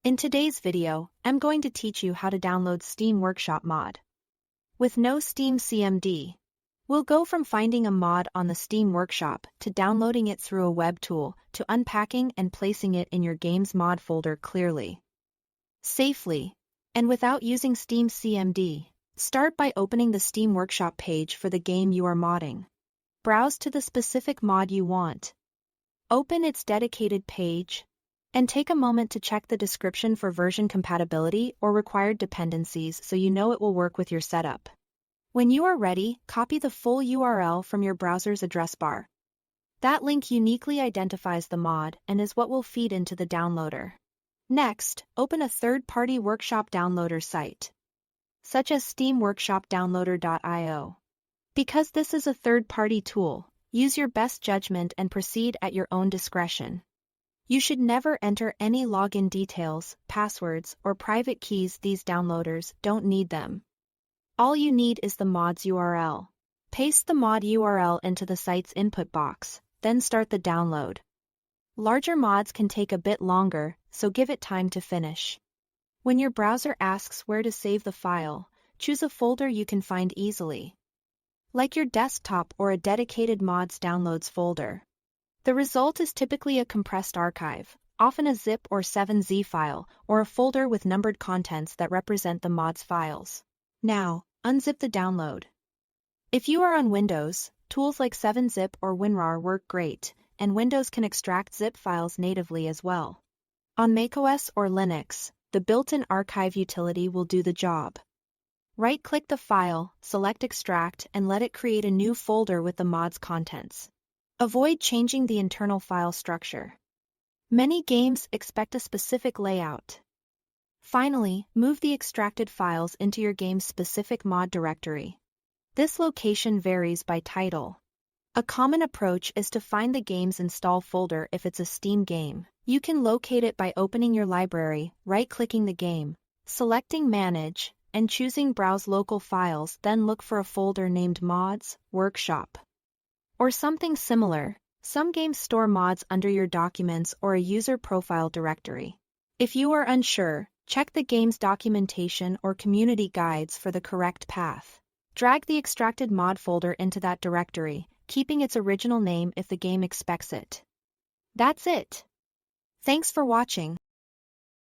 In today's video, I'm going to teach you how to download Steam Workshop mod. With no Steam CMD, we'll go from finding a mod on the Steam Workshop to downloading it through a web tool to unpacking and placing it in your game's mod folder clearly, safely, and without using Steam CMD. Start by opening the Steam Workshop page for the game you are modding. Browse to the specific mod you want. Open its dedicated page, and take a moment to check the description for version compatibility or required dependencies so you know it will work with your setup. When you are ready, copy the full URL from your browser's address bar. That link uniquely identifies the mod and is what will feed into the downloader. Next, open a third-party Workshop downloader site, such as steamworkshopdownloader.io. Because this is a third-party tool, use your best judgment and proceed at your own discretion. You should never enter any login details, passwords, or private keys. These downloaders don't need them. All you need is the mod's URL. Paste the mod URL into the site's input box, then start the download. Larger mods can take a bit longer, so give it time to finish. When your browser asks where to save the file, choose a folder you can find easily, like your desktop or a dedicated mods downloads folder. The result is typically a compressed archive, often a zip or 7z file, or a folder with numbered contents that represent the mod's files. Now, unzip the download. If you are on Windows, tools like 7zip or WinRAR work great, and Windows can extract zip files natively as well. On macOS or Linux, the built-in archive utility will do the job. Right-click the file, select Extract, and let it create a new folder with the mod's contents. Avoid changing the internal file structure. Many games expect a specific layout. Finally, move the extracted files into your game's specific mod directory. This location varies by title. A common approach is to find the game's install folder if it's a Steam game. You can locate it by opening your library, right-clicking the game, selecting Manage, and choosing Browse Local Files. Then look for a folder named Mods, Workshop, or something similar. Some games store mods under your documents or a user profile directory. If you are unsure, check the game's documentation or community guides for the correct path. Drag the extracted mod folder into that directory, keeping its original name if the game expects it. That's it. Thanks for watching.